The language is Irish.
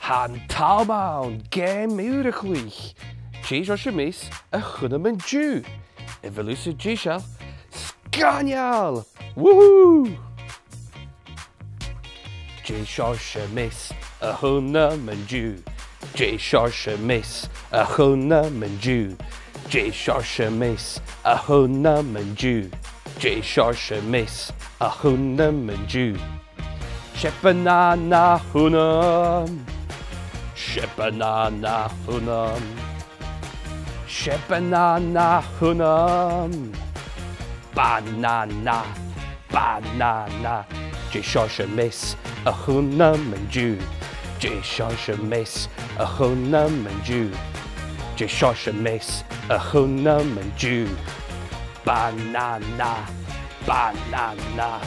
Han talmaun game murachlich. Cheese or mis a chunam and Jew. Evolusa Gishal Scanial. Woohoo! J mis a hunam and Jew. J mis a hunam and Jew. J mis a hunam and Jew. J mis a hunam and Jew. Shepanana hunam. Shepanana hunam. Shepanana hunam. Banana. Banana. J mis a hunam and Jew. J mis a hunam and Jew. J mis a hunam and Jew. Banana. Banana.